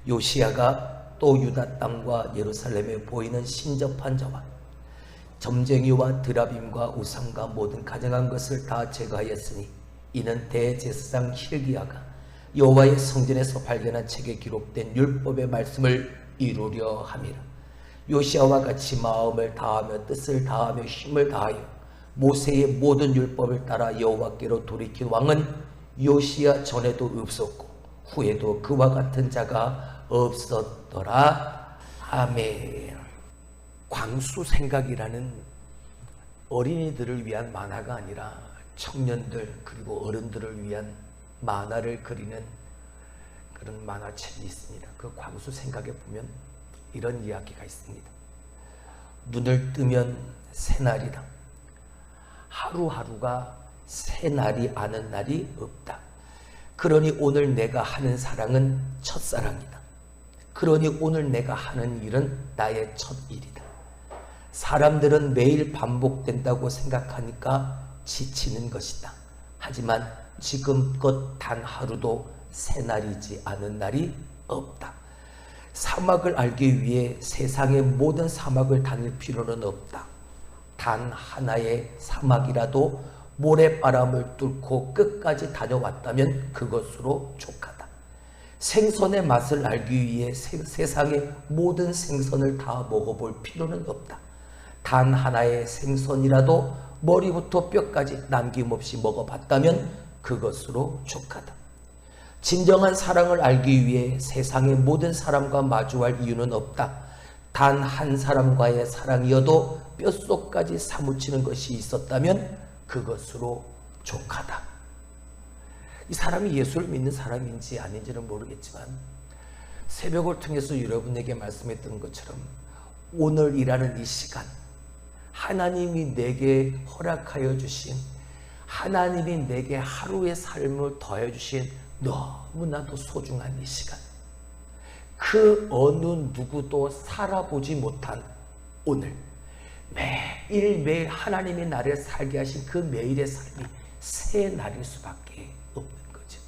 요시야가 또 유다 땅과 예루살렘에 보이는 신접한 자와 점쟁이와 드라빔과 우상과 모든 가증한 것을 다 제거하였으니 이는 대제사장 hil기야가 여호와의 성전에서 발견한 책에 기록된 율법의 말씀을 이루려 함이라. 요시야와 같이 마음을 다하며 뜻을 다하며 힘을 다하여 모세의 모든 율법을 따라 여호와께로 돌이킨 왕은 요시야 전에도 없었고 후에도 그와 같은 자가 없었더라. 아멘. 광수생각이라는 어린이들을 위한 만화가 아니라 청년들 그리고 어른들을 위한 만화를 그리는 그런 만화책이 있습니다. 그 광수생각에 보면 이런 이야기가 있습니다. 눈을 뜨면 새날이다. 하루하루가 새날이 아는 날이 없다. 그러니 오늘 내가 하는 사랑은 첫사랑이다. 그러니 오늘 내가 하는 일은 나의 첫 일이다. 사람들은 매일 반복된다고 생각하니까 지치는 것이다. 하지만 지금껏 단 하루도 새날이지 않은 날이 없다. 사막을 알기 위해 세상의 모든 사막을 다닐 필요는 없다. 단 하나의 사막이라도 모래바람을 뚫고 끝까지 다녀왔다면 그것으로 족하다. 생선의 맛을 알기 위해 세상의 모든 생선을 다 먹어볼 필요는 없다. 단 하나의 생선이라도 머리부터 뼈까지 남김없이 먹어봤다면 그것으로 족하다. 진정한 사랑을 알기 위해 세상의 모든 사람과 마주할 이유는 없다. 단 한 사람과의 사랑이어도 뼛속까지 사무치는 것이 있었다면 그것으로 족하다. 이 사람이 예수를 믿는 사람인지 아닌지는 모르겠지만 새벽을 통해서 여러분에게 말씀했던 것처럼 오늘이라는 이 시간 하나님이 내게 허락하여 주신 하나님이 내게 하루의 삶을 더해 주신 너무나도 소중한 이 시간 그 어느 누구도 살아보지 못한 오늘 매일매일 하나님이 나를 살게 하신 그 매일의 삶이 새 날일 수밖에 없는 거죠.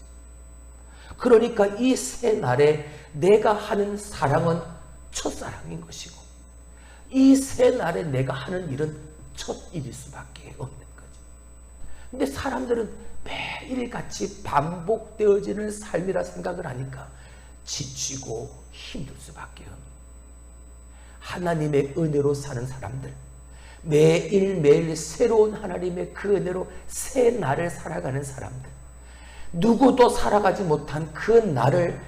그러니까 이 새 날에 내가 하는 사랑은 첫사랑인 것이고 이 새 날에 내가 하는 일은 첫 일일 수밖에 없는 거죠. 근데 사람들은 매일같이 반복되어지는 삶이라 생각을 하니까 지치고 힘들 수밖에 없는 하나님의 은혜로 사는 사람들 매일매일 새로운 하나님의 그 은혜로 새 날을 살아가는 사람들 누구도 살아가지 못한 그 날을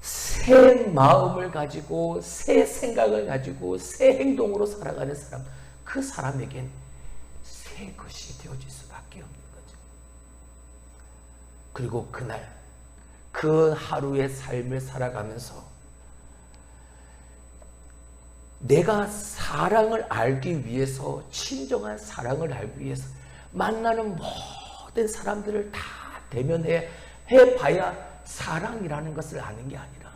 새 마음을 가지고 새 생각을 가지고 새 행동으로 살아가는 사람 그 사람에겐 새 것이 되어질 수밖에 없는 거죠. 그리고 그날 그 하루의 삶을 살아가면서 내가 사랑을 알기 위해서 진정한 사랑을 알기 위해서 만나는 모든 사람들을 다 대면해봐야 사랑이라는 것을 아는 게 아니라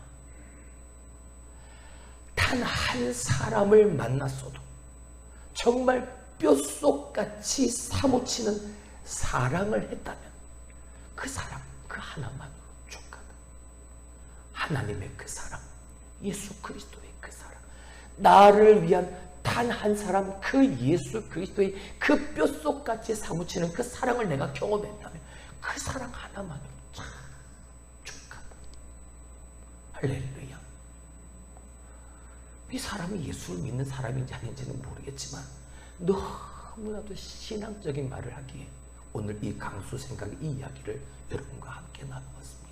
단 한 사람을 만났어도 정말 뼛속같이 사무치는 사랑을 했다면 그 사람 그 하나만으로 족하다. 하나님의 그 사랑 예수 그리스도의 그 사랑 나를 위한 단 한 사람 그 예수 그리스도의 그 뼛속같이 사무치는 그 사랑을 내가 경험했다면 그 사랑 하나만으로 참 족하다. 할렐루야. 이 사람이 예수를 믿는 사람인지 아닌지는 모르겠지만 너무나도 신앙적인 말을 하기에 오늘 이 강수 생각의 이 이야기를 여러분과 함께 나누었습니다.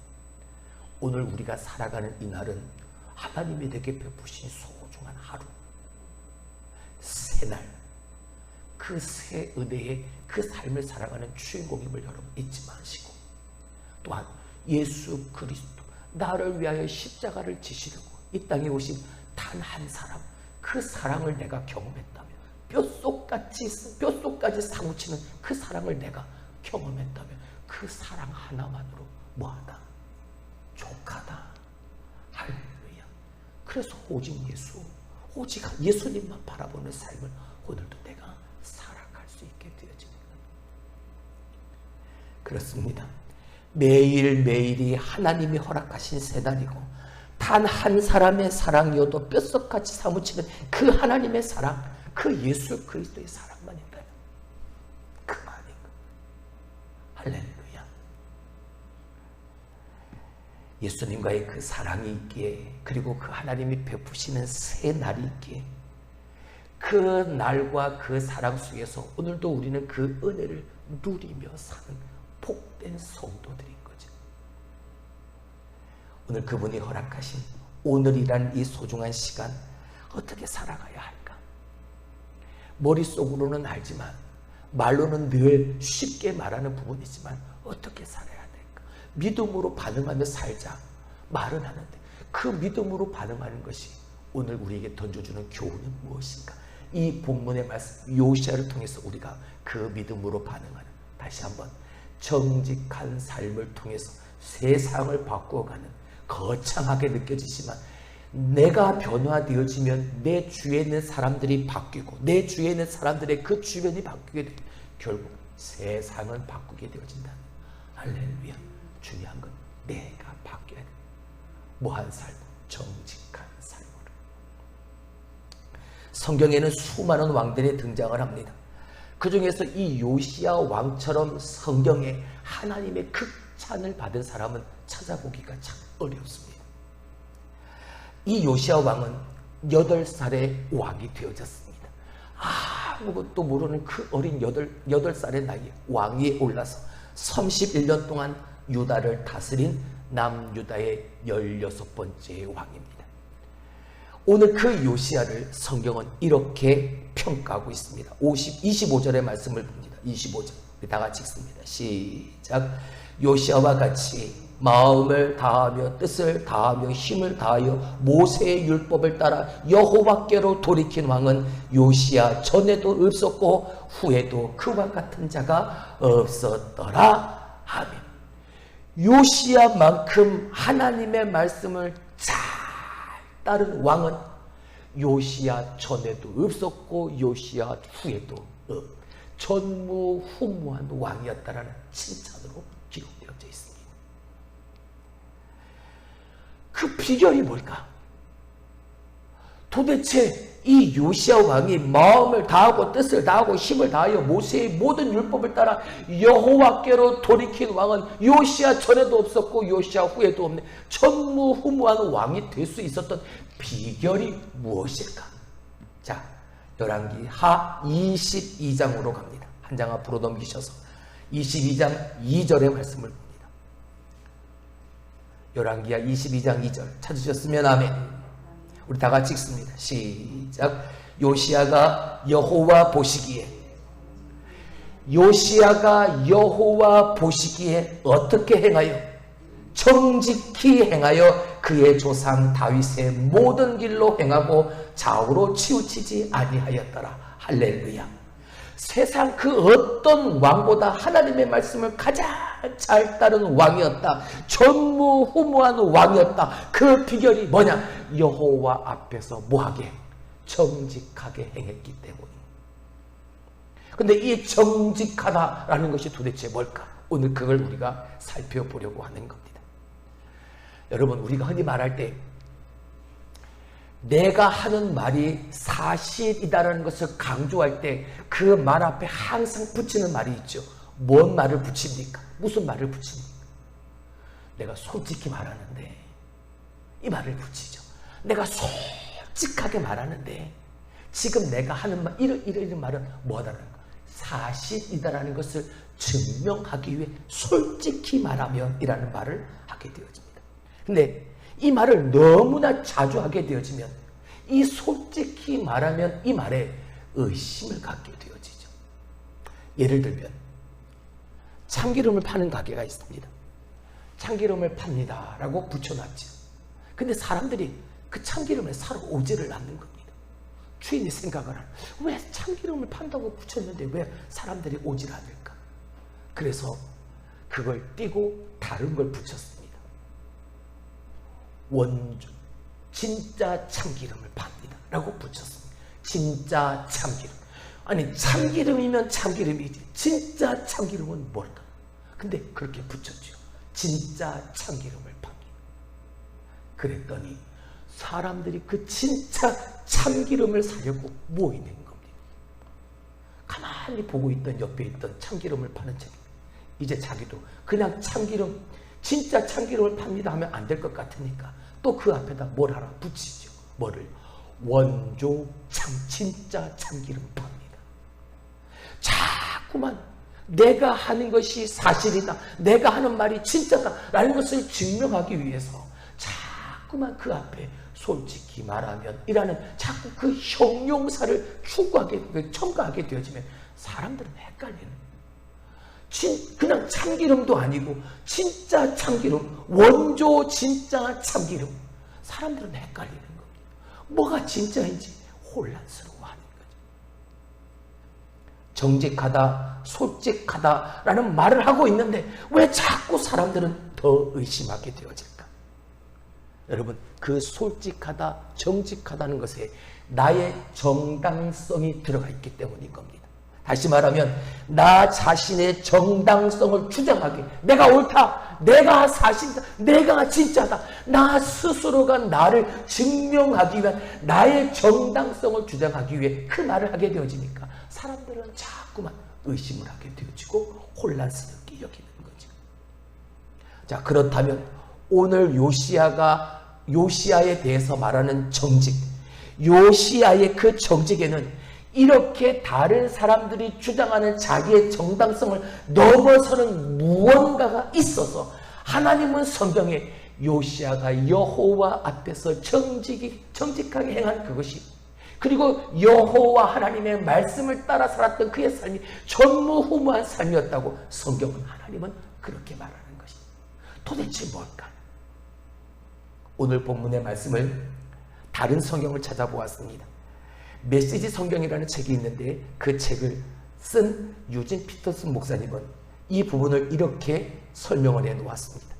오늘 우리가 살아가는 이 날은 하나님이 내게 베푸신 소중한 하루 새날 그 새 은혜의 그 삶을 살아가는 주인공임을 여러분 잊지 마시고 또한 예수 그리스도 나를 위하여 십자가를 지시려고 이 땅에 오신 단 한 사람 그 사랑을 내가 경험했다면 뼛속까지 사무치는 그 사랑을 내가 경험했다면 그 사랑 하나만으로 뭐하다? 족하다. 할렐루야. 그래서 오직 예수님만 바라보는 삶을 오늘도 내가 살아갈 수 있게 되어지는 것. 그렇습니다. 매일매일이 하나님이 허락하신 새날이고 단 단 한 사람의 사랑이어도 뼛속같이 사무치는 그 하나님의 사랑, 그 예수 그리스도의 사랑만 있다면 그만이고. 할렐루야. 예수님과의 그 사랑이 있기에, 그리고 그 하나님이 베푸시는 새 날이 있기에, 그 날과 그 사랑 속에서 오늘도 우리는 그 은혜를 누리며 사는 복된 성도들인 거죠. 오늘 그분이 허락하신 오늘이란 이 소중한 시간 어떻게 살아가야 할까? 머릿속으로는 알지만, 말로는 늘 쉽게 말하는 부분이지만 어떻게 살아야 될까? 믿음으로 반응하며 살자 말은 하는데, 그 믿음으로 반응하는 것이 오늘 우리에게 던져주는 교훈은 무엇인가? 이 본문의 말씀 요시야를 통해서 우리가 그 믿음으로 반응하는, 다시 한번 정직한 삶을 통해서 세상을 바꾸어가는, 거창하게 느껴지지만 내가 변화되어지면 내 주위에 있는 사람들이 바뀌고, 내 주위에 있는 사람들의 그 주변이 바뀌게 되고, 결국 세상은 바꾸게 되어진다. 할렐루야. 중요한 건 내가 바뀌어야 돼. 뭐한 삶? 정직한 삶으로. 성경에는 수많은 왕들이 등장을 합니다. 그 중에서 이 요시야 왕처럼 성경에 하나님의 극찬을 받은 사람은 찾아보기가 참 어렵습니다. 이 요시야 왕은 8살에 왕이 되어졌습니다. 아무것도 모르는 그 어린 8살의 나이에 왕위에 올라서 31년 동안 유다를 다스린 남유다의 16번째 왕입니다. 오늘 그 요시야를 성경은 이렇게 평가하고 있습니다. 25절의 말씀을 봅니다. 25절 다 같이 읽습니다. 시작. 요시야와 같이 마음을 다하며 뜻을 다하며 힘을 다하여 모세의 율법을 따라 여호와께로 돌이킨 왕은 요시야 전에도 없었고 후에도 그와 같은 자가 없었더라. 아멘. 요시야만큼 하나님의 말씀을 잘 따른 왕은 요시야 전에도 없었고 요시야 후에도 전무후무한 왕이었다라는 칭찬으로 기록되어져 있습니다. 그 비결이 뭘까? 도대체 이 요시야 왕이 마음을 다하고 뜻을 다하고 힘을 다하여 모세의 모든 율법을 따라 여호와께로 돌이킨 왕은 요시야 전에도 없었고 요시야 후에도 없는 전무후무한 왕이 될 수 있었던 비결이 무엇일까? 자, 열왕기하 22장으로 갑니다. 한 장 앞으로 넘기셔서 22장 2절의 말씀을 봅니다. 열왕기하 22장 2절 찾으셨으면 아멘. 우리 다 같이 읽습니다. 시작. 요시야가 여호와 보시기에 어떻게 행하여 정직히 행하여 그의 조상 다윗의 모든 길로 행하고 좌우로 치우치지 아니하였더라. 할렐루야. 세상 그 어떤 왕보다 하나님의 말씀을 가장 잘 따른 왕이었다. 전무후무한 왕이었다. 그 비결이 뭐냐? 여호와 앞에서 뭐하게? 정직하게 행했기 때문에. 근데 이 정직하다라는 것이 도대체 뭘까? 오늘 그걸 우리가 살펴보려고 하는 겁니다. 여러분, 우리가 흔히 말할 때 내가 하는 말이 사실이다라는 것을 강조할 때 그 말 앞에 항상 붙이는 말이 있죠. 뭔 말을 붙입니까? 무슨 말을 붙입니까? 내가 솔직히 말하는데 이 말을 붙이죠. 내가 솔직하게 말하는데 지금 내가 하는 말, 이런 말은 뭐다라는 거? 사실이다라는 것을 증명하기 위해 솔직히 말하면 이라는 말을 하게 되어집니다. 근데 이 말을 너무나 자주 하게 되어지면 이 솔직히 말하면 이 말에 의심을 갖게 되어지죠. 예를 들면 참기름을 파는 가게가 있습니다. 참기름을 팝니다 라고 붙여놨죠. 근데 사람들이 그 참기름을 사러 오지를 않는 겁니다. 주인이 생각을 하는, 왜 참기름을 판다고 붙였는데 왜 사람들이 오질 않을까? 그래서 그걸 띄고 다른 걸 붙였습니다. 원주 진짜 참기름을 팝니다 라고 붙였습니다. 진짜 참기름. 아니, 참기름이면 참기름이지 진짜 참기름은 뭘까? 근데 그렇게 붙였죠. 진짜 참기름을 팝니다. 그랬더니 사람들이 그 진짜 참기름을 사려고 모이는 겁니다. 가만히 보고 있던 옆에 있던 참기름을 파는 책, 이제 자기도 그냥 참기름, 진짜 참기름을 팝니다 하면 안 될 것 같으니까 또 그 앞에다 뭘 하나 붙이죠. 뭐를? 원조 진짜 참기름 팝니다. 자꾸만 내가 하는 것이 사실이다, 내가 하는 말이 진짜다라는 것을 증명하기 위해서 자꾸만 그 앞에 솔직히 말하면 이라는 자꾸 그 형용사를 첨가하게 되어지면 사람들은 헷갈리는, 그냥 참기름도 아니고 진짜 참기름, 원조 진짜 참기름, 사람들은 헷갈리는 겁니다. 뭐가 진짜인지 혼란스러워하는 거죠. 정직하다, 솔직하다라는 말을 하고 있는데 왜 자꾸 사람들은 더 의심하게 되어질까? 여러분, 그 솔직하다, 정직하다는 것에 나의 정당성이 들어가 있기 때문인 겁니다. 다시 말하면 나 자신의 정당성을 주장하기, 내가 옳다, 내가 사실이다, 내가 진짜다, 나 스스로가 나를 증명하기 위한 나의 정당성을 주장하기 위해 그 말을 하게 되어지니까 사람들은 자꾸만 의심을 하게 되어지고 혼란스럽게 여기는 거죠. 자, 그렇다면 오늘 요시야에 대해서 말하는 정직, 요시야의 그 정직에는 이렇게 다른 사람들이 주장하는 자기의 정당성을 넘어서는 무언가가 있어서 하나님은 성경에 요시야가 여호와 앞에서 정직하게 행한 그것이, 그리고 여호와 하나님의 말씀을 따라 살았던 그의 삶이 전무후무한 삶이었다고 성경은, 하나님은 그렇게 말하는 것입니다. 도대체 뭘까? 오늘 본문의 말씀을 다른 성경을 찾아보았습니다. 메시지 성경이라는 책이 있는데 그 책을 쓴 유진 피터슨 목사님은 이 부분을 이렇게 설명을 해놓았습니다.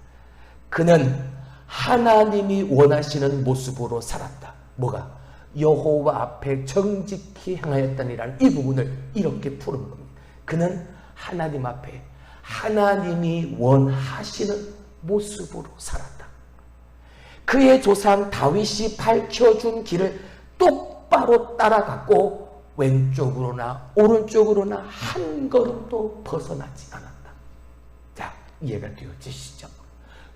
그는 하나님이 원하시는 모습으로 살았다. 뭐가? 여호와 앞에 정직히 행하였다니라는 이 부분을 이렇게 푸는 겁니다. 그는 하나님 앞에 하나님이 원하시는 모습으로 살았다. 그의 조상 다윗이 밝혀준 길을 똑바로 따라갔고 왼쪽으로나 오른쪽으로나 한 걸음도 벗어나지 않았다. 자, 이해가 되어지시죠?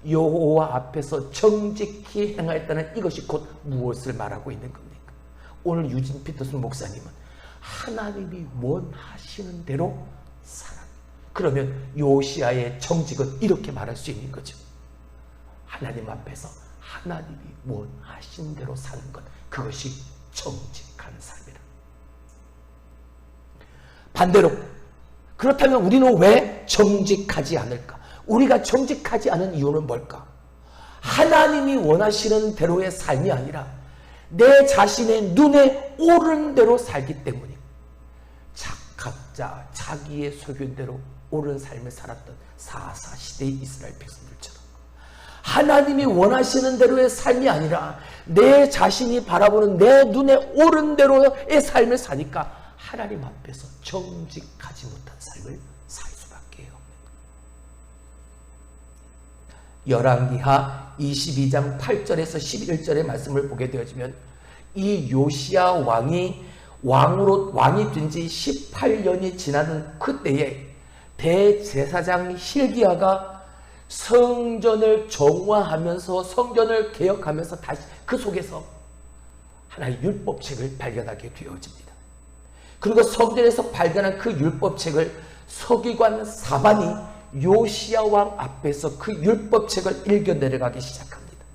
여호와 앞에서 정직히 행하였다는 이것이 곧 무엇을 말하고 있는 겁니까? 오늘 유진 피터슨 목사님은 하나님이 원하시는 대로 살았다. 그러면 요시야의 정직은 이렇게 말할 수 있는 거죠. 하나님 앞에서 하나님이 원하신 대로 사는 것, 그것이 정직한 삶이라. 반대로, 그렇다면 우리는 왜 정직하지 않을까? 우리가 정직하지 않은 이유는 뭘까? 하나님이 원하시는 대로의 삶이 아니라 내 자신의 눈에 오른 대로 살기 때문이고, 각자 자기의 소견대로 옳은 삶을 살았던 사사시대의 이스라엘 백성들처럼 하나님이 원하시는 대로의 삶이 아니라 내 자신이 바라보는 내 눈에 오른 대로의 삶을 사니까 하나님 앞에서 정직하지 못한 삶을 살 수밖에 없는 거예요. 열왕기하 22장 8절에서 11절의 말씀을 보게 되어지면 이 요시야 왕이 된 지 18년이 지나는 그때에 대제사장 hil기야가 성전을 정화하면서 성전을 개혁하면서 다시 그 속에서 하나의 율법책을 발견하게 되어집니다. 그리고 성전에서 발견한 그 율법책을 서기관 사반이 요시야 왕 앞에서 그 율법책을 읽어 내려가기 시작합니다.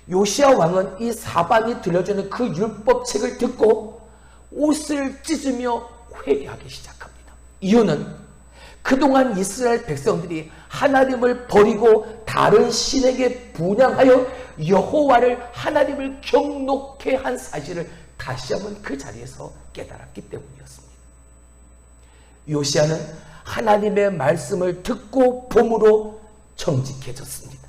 요시야 왕은 이 사반이 들려주는 그 율법책을 듣고 옷을 찢으며 회개하기 시작합니다. 이유는 그동안 이스라엘 백성들이 하나님을 버리고 다른 신에게 분향하여 여호와를 하나님을 경노케 한 사실을 다시 한번 그 자리에서 깨달았기 때문이었습니다. 요시야는 하나님의 말씀을 듣고 봄으로 정직해졌습니다.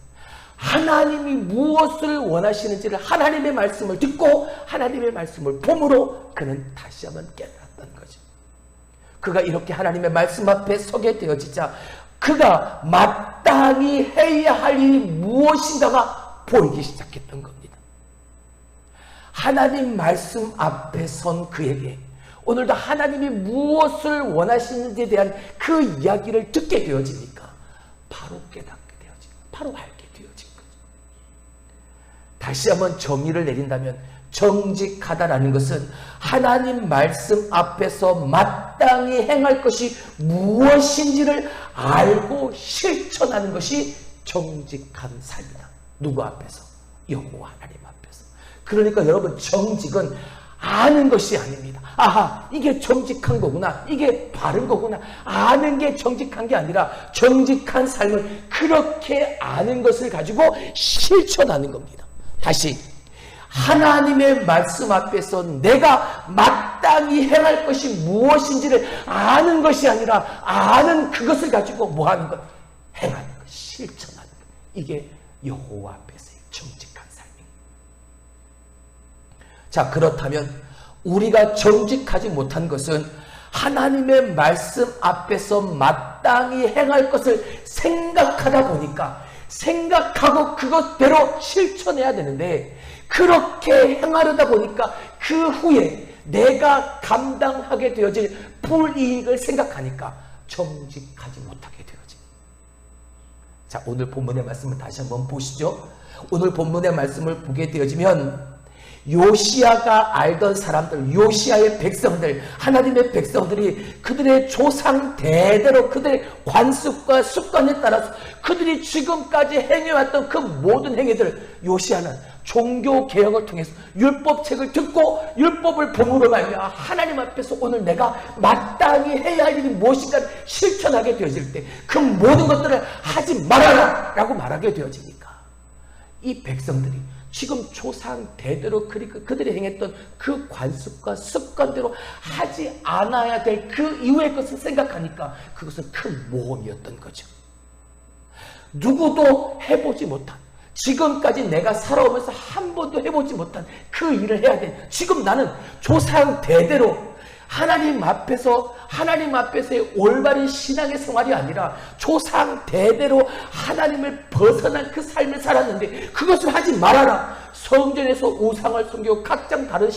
하나님이 무엇을 원하시는지를 하나님의 말씀을 듣고 하나님의 말씀을 봄으로 그는 다시 한번 깨달았던 거죠. 그가 이렇게 하나님의 말씀 앞에 서게 되어지자 그가 마땅히 해야 할 일이 무엇인가가 보이기 시작했던 겁니다. 하나님 말씀 앞에 선 그에게 오늘도 하나님이 무엇을 원하시는지에 대한 그 이야기를 듣게 되어지니까 바로 깨닫게 되어지고 바로 알게 되어진 거죠. 다시 한번 정의를 내린다면 정직하다라는 것은 하나님 말씀 앞에서 마땅히 행할 것이 무엇인지를 알고 실천하는 것이 정직한 삶이다. 누구 앞에서? 여호와 하나님 앞에서. 그러니까 여러분, 정직은 아는 것이 아닙니다. 아하, 이게 정직한 거구나, 이게 바른 거구나, 아는 게 정직한 게 아니라 정직한 삶은 그렇게 아는 것을 가지고 실천하는 겁니다. 다시, 하나님의 말씀 앞에서 내가 마땅히 행할 것이 무엇인지를 아는 것이 아니라 아는 그것을 가지고 뭐 하는 것? 행하는 것, 실천하는 것. 이게 여호와 앞에서의 정직한 삶입니다. 자, 그렇다면 우리가 정직하지 못한 것은 하나님의 말씀 앞에서 마땅히 행할 것을 생각하다 보니까 생각하고 그것대로 실천해야 되는데 그렇게 행하려다 보니까 그 후에 내가 감당하게 되어질 불이익을 생각하니까 정직하지 못하게 되어집니다. 자, 오늘 본문의 말씀을 다시 한번 보시죠. 오늘 본문의 말씀을 보게 되어지면 요시야가 알던 사람들, 요시야의 백성들, 하나님의 백성들이 그들의 조상 대대로 그들의 관습과 습관에 따라서 그들이 지금까지 행해왔던 그 모든 행위들, 요시야는 종교개혁을 통해서 율법책을 듣고 율법을 본으로 말미암아 하나님 앞에서 오늘 내가 마땅히 해야 할 일이 무엇인가 실천하게 되어질 때 그 모든 것들을 하지 말아라 라고 말하게 되어지니까 이 백성들이 지금 조상 대대로 그들이 행했던 그 관습과 습관대로 하지 않아야 될 그 이후의 것을 생각하니까 그것은 큰 모험이었던 거죠. 누구도 해보지 못한, 지금까지 내가 살아오면서 한 번도 해보지 못한 그 일을 해야 돼. 지금 나는 조상 대대로 하나님 앞에서의 올바른 신앙의 생활이 아니라 조상 대대로 하나님을 벗어난 그 삶을 살았는데 그것을 하지 말아라. 성전에서 우상을 섬기고 각종 다른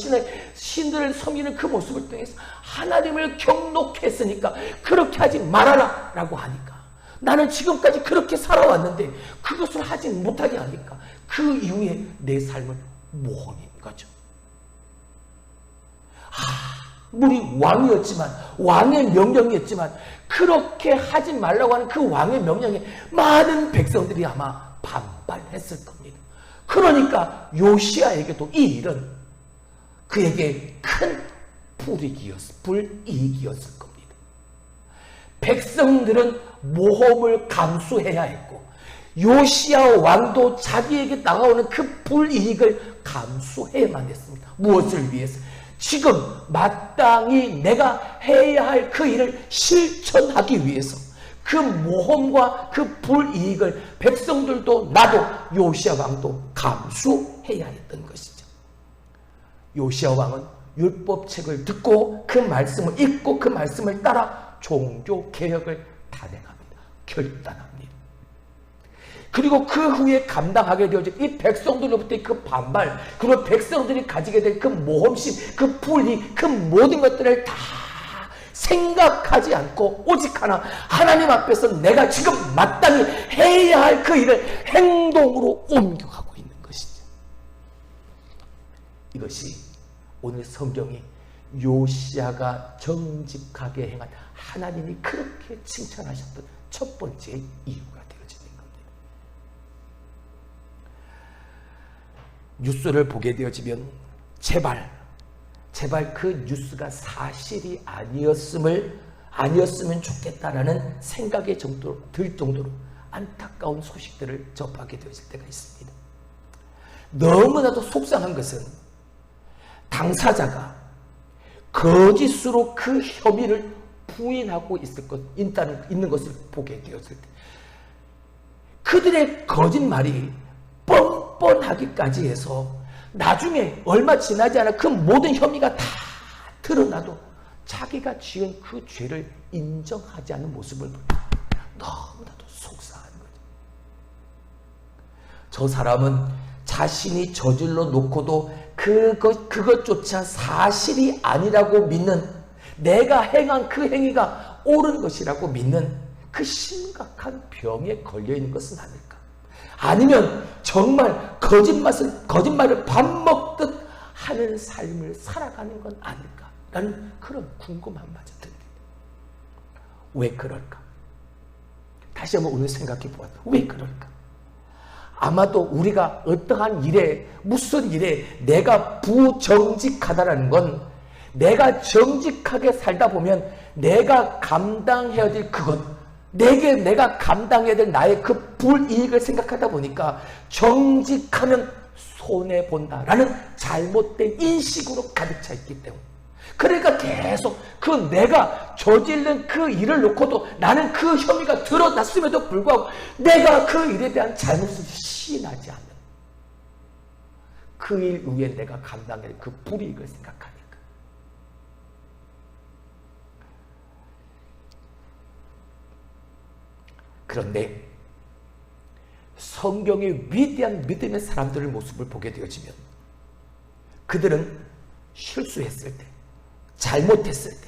신들을 섬기는 그 모습을 통해서 하나님을 경록했으니까 그렇게 하지 말아라 라고 하니까 나는 지금까지 그렇게 살아왔는데 그것을 하지 못하게 하니까 그 이후에 내 삶은 모험인 거죠. 물이 왕이었지만, 왕의 명령이었지만 그렇게 하지 말라고 하는 그 왕의 명령에 많은 백성들이 아마 반발했을 겁니다. 그러니까 요시야에게도 이 일은 그에게 큰 불이익이었을 겁니다. 백성들은 모험을 감수해야 했고 요시야 왕도 자기에게 다가오는 그 불이익을 감수해야만 했습니다. 무엇을 위해서? 지금 마땅히 내가 해야 할 그 일을 실천하기 위해서 그 모험과 그 불이익을 백성들도 나도 요시야 왕도 감수해야 했던 것이죠. 요시야 왕은 율법책을 듣고 그 말씀을 읽고 그 말씀을 따라 종교개혁을 단행합니다. 결단합니다. 그리고 그 후에 감당하게 되어진 이 백성들로부터의 그 반발, 그리고 백성들이 가지게 될 그 모험심, 그 불이익, 그 모든 것들을 다 생각하지 않고 오직 하나, 하나님 앞에서 내가 지금 마땅히 해야 할 그 일을 행동으로 옮겨가고 있는 것이죠. 이것이 오늘 성경이 요시야가 정직하게 행한 하나님이 그렇게 칭찬하셨던 첫 번째 이유가 되어지는 겁니다. 뉴스를 보게 되어지면 제발 그 뉴스가 사실이 아니었으면 좋겠다라는 생각이 들 정도로 안타까운 소식들을 접하게 되어질 때가 있습니다. 너무나도 속상한 것은 당사자가 거짓으로 그 혐의를 부인하고 있는 것을 보게 되었을 때 그들의 거짓말이 뻔뻔하기까지 해서 나중에 얼마 지나지 않아 그 모든 혐의가 다 드러나도 자기가 지은 그 죄를 인정하지 않는 모습을 너무나도 속상한 거죠. 저 사람은 자신이 저질러 놓고도 그것조차 사실이 아니라고 믿는, 내가 행한 그 행위가 옳은 것이라고 믿는 그 심각한 병에 걸려 있는 것은 아닐까? 아니면 정말 거짓말을 밥 먹듯 하는 삶을 살아가는 건 아닐까? 라는 그런 궁금함마저 듭니다. 왜 그럴까? 다시 한번 오늘 생각해 보아요. 왜 그럴까? 아마도 우리가 어떠한 일에, 무슨 일에 내가 부정직하다라는 건, 내가 정직하게 살다 보면 내가 감당해야 될 그것, 내가 감당해야 될 나의 그 불이익을 생각하다 보니까 정직하면 손해본다라는 잘못된 인식으로 가득 차 있기 때문에, 그러니까 계속 그 내가 저지른 그 일을 놓고도 나는 그 혐의가 드러났음에도 불구하고 내가 그 일에 대한 잘못을 시인하지 않는, 그 일 위에 내가 감당할 그 불이익을 생각하니까. 그런데 성경의 위대한 믿음의 사람들의 모습을 보게 되어지면, 그들은 실수했을 때, 잘못했을 때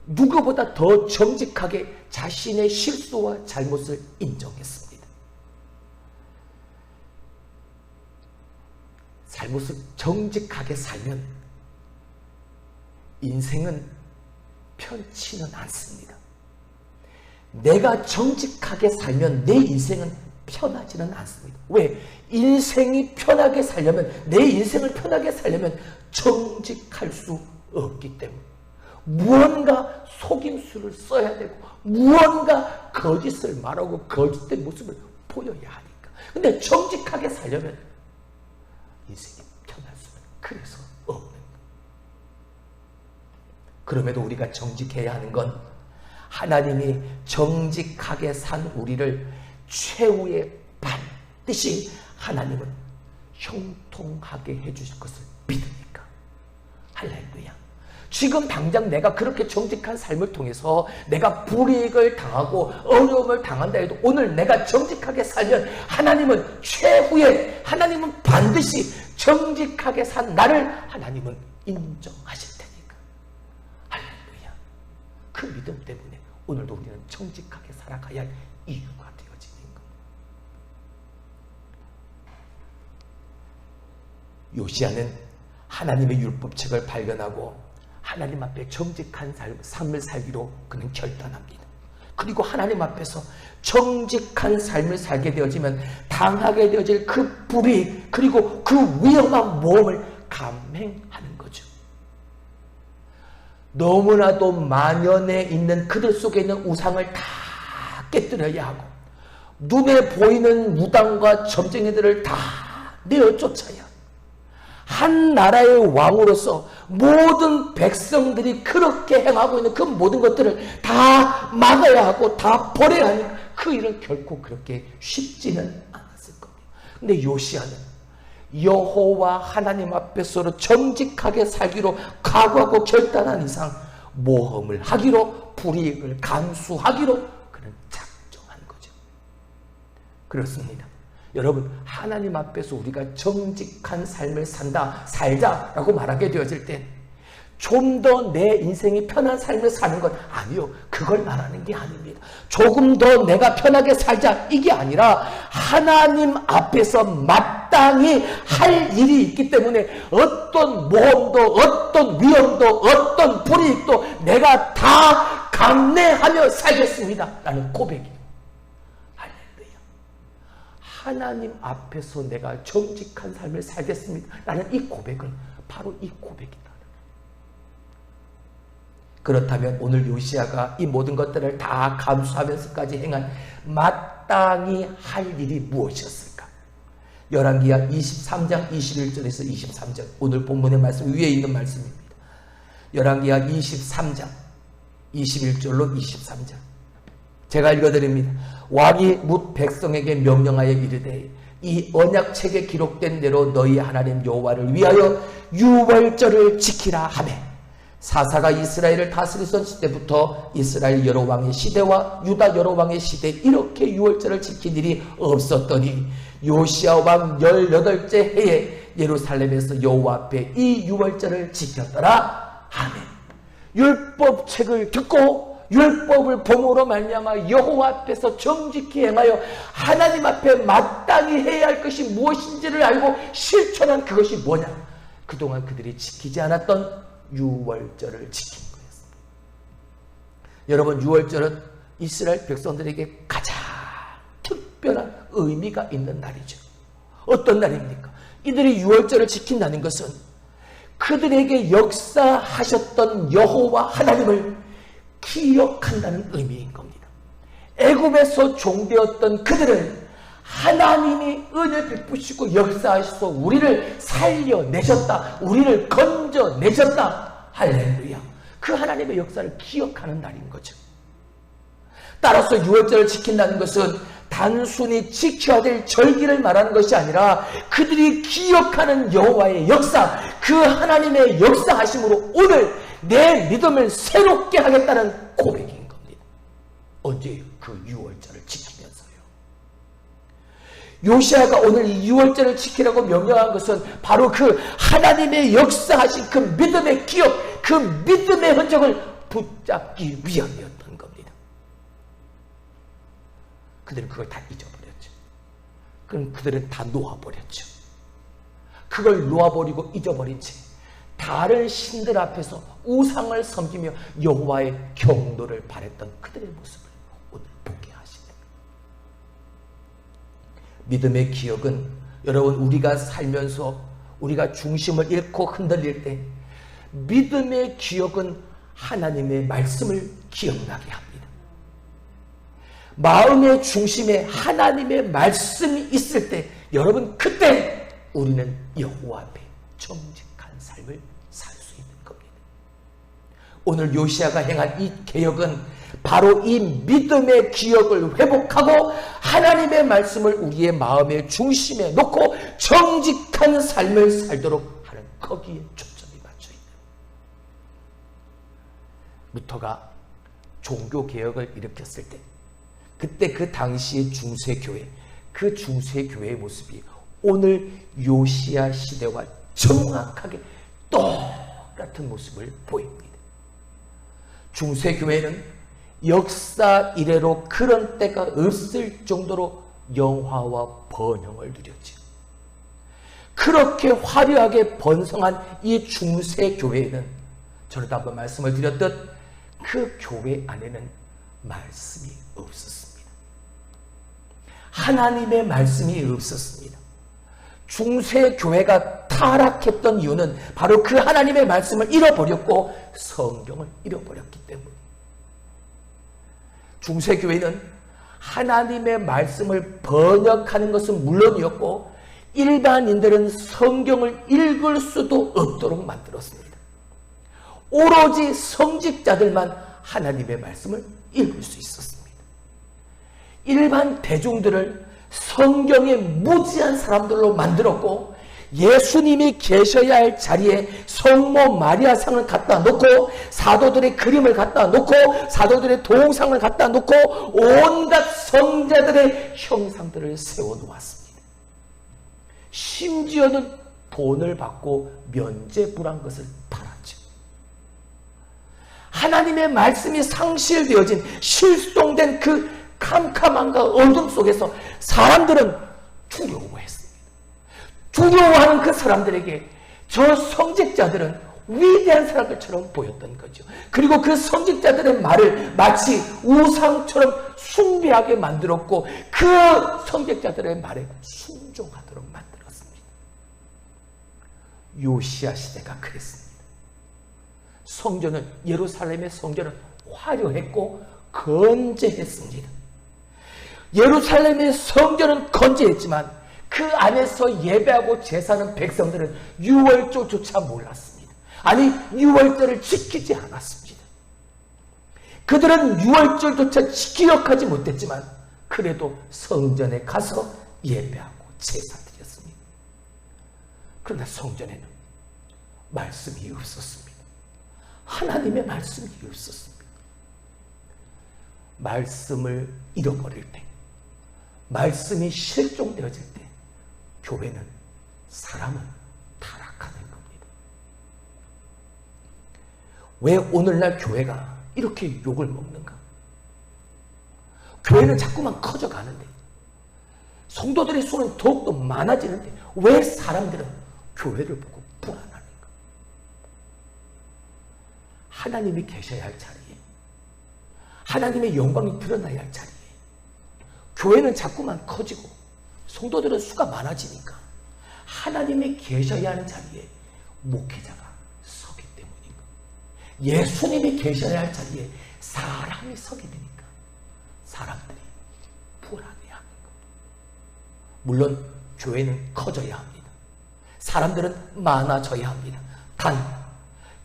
누구보다 더 정직하게 자신의 실수와 잘못을 인정했습니다. 잘못을 정직하게 살면 인생은 편치는 않습니다. 내가 정직하게 살면 내 인생은 편하지는 않습니다. 왜? 인생이 편하게 살려면, 내 인생을 편하게 살려면 정직할 수 없기 때문에 무언가 속임수를 써야 되고, 무언가 거짓을 말하고 거짓된 모습을 보여야 하니까. 근데 정직하게 살려면 인생이 편할 수는 그래서 없는 것. 그럼에도 우리가 정직해야 하는 건, 하나님이 정직하게 산 우리를 최후에 반드시 하나님은 형통하게 해주실 것을 믿으니까. 할렐루야. 지금 당장 내가 그렇게 정직한 삶을 통해서 내가 불이익을 당하고 어려움을 당한다 해도, 오늘 내가 정직하게 살면 하나님은 최후에, 하나님은 반드시 정직하게 산 나를 하나님은 인정하실 테니까. 할렐루야. 그 믿음 때문에 오늘도 우리는 정직하게 살아가야 할 이유가 되어지는 겁니다. 요시야는 하나님의 율법책을 발견하고 하나님 앞에 정직한 삶을 살기로 그는 결단합니다. 그리고 하나님 앞에서 정직한 삶을 살게 되어지면 당하게 되어질 그 불이익, 그리고 그 위험한 모험을 감행하는 거죠. 너무나도 만연해 있는 그들 속에 있는 우상을 다 깨뜨려야 하고, 눈에 보이는 무당과 점쟁이들을 다 내어쫓아야, 한 나라의 왕으로서 모든 백성들이 그렇게 행하고 있는 그 모든 것들을 다 막아야 하고 다 버려야 하는 그 일은 결코 그렇게 쉽지는 않았을 겁니다. 근데 요시야는 여호와 하나님 앞에서 정직하게 살기로 각오하고 결단한 이상 모험을 하기로, 불이익을 감수하기로 그는 작정한 거죠. 그렇습니다. 여러분, 하나님 앞에서 우리가 정직한 삶을 살자라고 말하게 되어질 때 좀 더 내 인생이 편한 삶을 사는 건 아니요, 그걸 말하는 게 아닙니다. 조금 더 내가 편하게 살자, 이게 아니라 하나님 앞에서 마땅히 할 일이 있기 때문에 어떤 모험도, 어떤 위험도, 어떤 불이익도 내가 다 감내하며 살겠습니다 라는 고백이에요. 할렐루야. 하나님 앞에서 내가 정직한 삶을 살겠습니다 라는 이 고백은 바로 이 고백이다. 그렇다면 오늘 요시야가 이 모든 것들을 다 감수하면서까지 행한 마땅히 할 일이 무엇이었을까? 열왕기하 23장 21절에서 23절, 오늘 본문의 말씀 위에 있는 말씀입니다. 열왕기하 23장 21절로 23절 제가 읽어드립니다. 왕이 뭇 백성에게 명령하여 이르되, 이 언약책에 기록된 대로 너희 하나님 여호와를 위하여 유월절을 지키라 하매, 사사가 이스라엘을 다스리던 시대부터 이스라엘 여러 왕의 시대와 유다 여러 왕의 시대 이렇게 유월절을 지킨 일이 없었더니 요시야 왕 18째 해에 예루살렘에서 여호와 앞에 이 유월절을 지켰더라. 아멘. 율법책을 듣고 율법을 봄으로 말미암아 여호와 앞에서 정직히 행하여 하나님 앞에 마땅히 해야 할 것이 무엇인지를 알고 실천한 그것이 뭐냐? 그동안 그들이 지키지 않았던 유월절을 지킨 거였습니다. 여러분, 유월절은 이스라엘 백성들에게 가장 특별한 의미가 있는 날이죠. 어떤 날입니까? 이들이 유월절을 지킨다는 것은 그들에게 역사하셨던 여호와 하나님을 기억한다는 의미인 겁니다. 애굽에서 종되었던 그들을 하나님이 은혜 베푸시고 역사하셔서 우리를 살려내셨다, 우리를 건져내셨다. 할렐루야. 그 하나님의 역사를 기억하는 날인 거죠. 따라서 유월절을 지킨다는 것은 단순히 지켜야 될 절기를 말하는 것이 아니라 그들이 기억하는 여호와의 역사, 그 하나님의 역사하심으로 오늘 내 믿음을 새롭게 하겠다는 고백인 겁니다. 언제? 그 유월절을 지키면서요. 요시야가 오늘 이 유월절을 지키라고 명령한 것은 바로 그 하나님의 역사하신 그 믿음의 기억, 그 믿음의 흔적을 붙잡기 위함이었던 겁니다. 그들은 그걸 다 잊어버렸죠. 그럼 그들은 다 놓아버렸죠. 그걸 놓아버리고 잊어버린 채 다른 신들 앞에서 우상을 섬기며 여호와의 경도를 바랬던 그들의 모습을 오늘 보게 하시네. 믿음의 기억은 여러분, 우리가 살면서 우리가 중심을 잃고 흔들릴 때 믿음의 기억은 하나님의 말씀을 기억나게 합니다. 마음의 중심에 하나님의 말씀이 있을 때 여러분, 그때 우리는 여호와 앞에 정직한 삶을 살 수 있는 겁니다. 오늘 요시야가 행한 이 개혁은 바로 이 믿음의 기억을 회복하고 하나님의 말씀을 우리의 마음의 중심에 놓고 정직한 삶을 살도록 하는 거기에 초점이 맞춰 있는. 루터가 종교개혁을 일으켰을 때 그때 그 당시의 중세교회, 그 중세교회의 모습이 오늘 요시야 시대와 정확하게 똑같은 모습을 보입니다. 중세교회는 역사 이래로 그런 때가 없을 정도로 영화와 번영을 누렸죠. 그렇게 화려하게 번성한 이 중세교회에는 저도 한번 말씀을 드렸듯 그 교회 안에는 말씀이 없었습니다. 하나님의 말씀이 없었습니다. 중세교회가 타락했던 이유는 바로 그 하나님의 말씀을 잃어버렸고 성경을 잃어버렸기 때문에. 중세교회는 하나님의 말씀을 번역하는 것은 물론이었고 일반인들은 성경을 읽을 수도 없도록 만들었습니다. 오로지 성직자들만 하나님의 말씀을 읽을 수 있었습니다. 일반 대중들을 성경에 무지한 사람들로 만들었고 예수님이 계셔야 할 자리에 성모 마리아상을 갖다 놓고 사도들의 그림을 갖다 놓고 사도들의 동상을 갖다 놓고 온갖 성자들의 형상들을 세워놓았습니다. 심지어는 돈을 받고 면죄부란 것을 팔았죠. 하나님의 말씀이 상실되어진 실종된 그 캄캄함과 어둠 속에서 사람들은 두려워했습니다. 두려워하는 그 사람들에게 저 성직자들은 위대한 사람들처럼 보였던 거죠. 그리고 그 성직자들의 말을 마치 우상처럼 숭배하게 만들었고 그 성직자들의 말에 순종하도록 만들었습니다. 요시야 시대가 그랬습니다. 성전은, 예루살렘의 성전은 화려했고 건재했습니다. 예루살렘의 성전은 건재했지만 그 안에서 예배하고 제사하는 백성들은 유월절조차 몰랐습니다. 아니, 유월절을 지키지 않았습니다. 그들은 유월절조차 기억하지 못했지만 그래도 성전에 가서 예배하고 제사드렸습니다. 그러나 성전에는 말씀이 없었습니다. 하나님의 말씀이 없었습니다. 말씀을 잃어버릴 때, 말씀이 실종되어질 때 교회는, 사람은 타락하는 겁니다. 왜 오늘날 교회가 이렇게 욕을 먹는가? 교회는 자꾸만 커져가는데, 성도들의 수는 더욱더 많아지는데 왜 사람들은 교회를 보고 불안하는가? 하나님이 계셔야 할 자리에, 하나님의 영광이 드러나야 할 자리에 교회는 자꾸만 커지고 성도들은 수가 많아지니까 하나님이 계셔야 하는 자리에 목회자가 서기 때문인 겁니다. 예수님이 계셔야 할 자리에 사람이 서게 되니까 사람들이 불안해하는 겁니다. 물론 교회는 커져야 합니다. 사람들은 많아져야 합니다. 단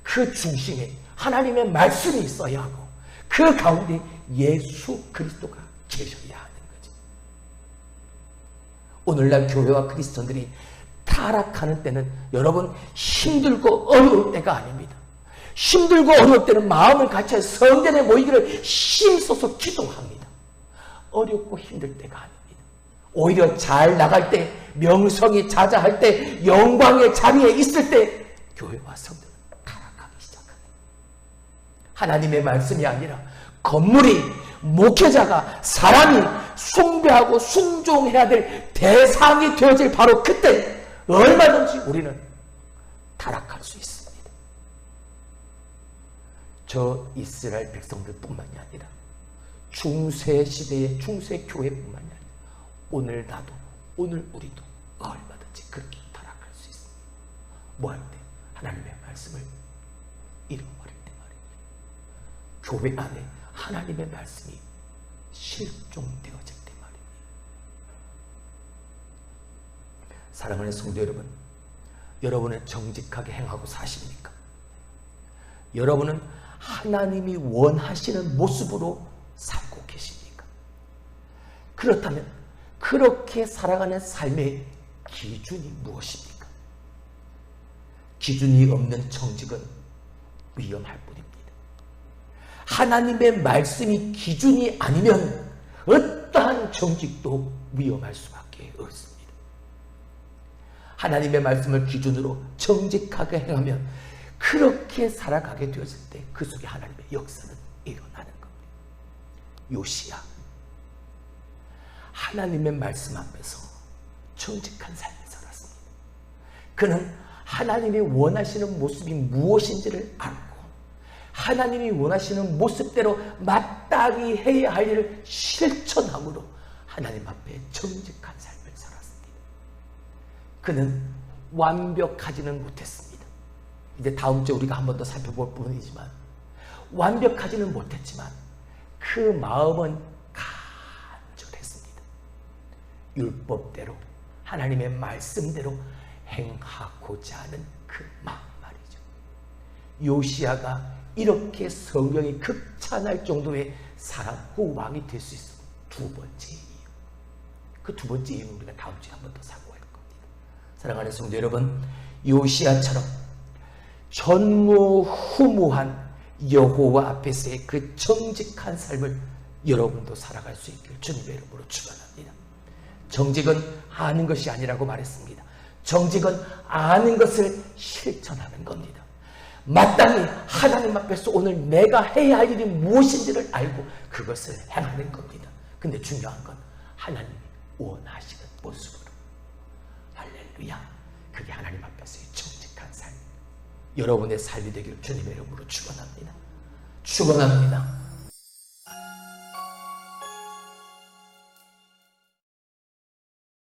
그 중심에 하나님의 말씀이 있어야 하고 그 가운데 예수 그리스도가 계셔야 하는 거죠. 오늘날 교회와 그리스도인들이 타락하는 때는 여러분 힘들고 어려울 때가 아닙니다. 힘들고 어려울 때는 마음을 같이 성전에 모이기를 힘써서 기도합니다. 어렵고 힘들 때가 아닙니다. 오히려 잘 나갈 때, 명성이 자자할 때, 영광의 자리에 있을 때 교회와 성도는 타락하기 시작합니다. 하나님의 말씀이 아니라 건물이, 목회자가, 사람이 숭배하고 순종해야 될 대상이 되어질 바로 그때 얼마든지 우리는 타락할 수 있습니다. 저 이스라엘 백성들뿐만이 아니라 중세 시대의 중세 교회뿐만이 아니라 오늘 나도, 오늘 우리도 얼마든지 그렇게 타락할 수 있습니다. 뭐 할 때? 하나님의 말씀을 잃어버릴 때 말입니다. 교회 안에 하나님의 말씀이 실종되어질 때 말입니다. 사랑하는 성도 여러분, 여러분은 정직하게 행하고 사십니까? 여러분은 하나님이 원하시는 모습으로 살고 계십니까? 그렇다면 그렇게 살아가는 삶의 기준이 무엇입니까? 기준이 없는 정직은 위험할 뿐입니다. 하나님의 말씀이 기준이 아니면 어떠한 정직도 위험할 수밖에 없습니다. 하나님의 말씀을 기준으로 정직하게 행하면 그렇게 살아가게 되었을 때 그 속에 하나님의 역사는 일어나는 겁니다. 요시야, 하나님의 말씀 앞에서 정직한 삶을 살았습니다. 그는 하나님이 원하시는 모습이 무엇인지를 알고 하나님이 원하시는 모습대로 마땅히 해야 할 일을 실천함으로 하나님 앞에 정직한 삶을 살았습니다. 그는 완벽하지는 못했습니다. 이제 다음 주에 우리가 한 번 더 살펴볼 부분이지만 완벽하지는 못했지만 그 마음은 간절했습니다. 율법대로 하나님의 말씀대로 행하고자 하는 그 마음 말이죠. 요시야가 이렇게 성경이 극찬할 정도의 사람 후 왕이 될 수 있는 두 번째 이유. 그 두 번째 이유는 우리가 다음 주에 한 번 더 사고할 겁니다. 사랑하는 성도 여러분, 요시야처럼 전무후무한 여호와 앞에서의 그 정직한 삶을 여러분도 살아갈 수 있기를 주님의 이름으로 축원합니다. 정직은 아는 것이 아니라고 말했습니다. 정직은 아는 것을 실천하는 겁니다. 마땅히 하나님 앞에서 오늘 내가 해야 할 일이 무엇인지를 알고 그것을 행하는 겁니다. 근데 중요한 건 하나님이 원하시는 모습으로. 할렐루야. 그게 하나님 앞에서의 정직한 삶. 여러분의 삶이 되기를 주님의 이름으로 축원합니다. 축원합니다.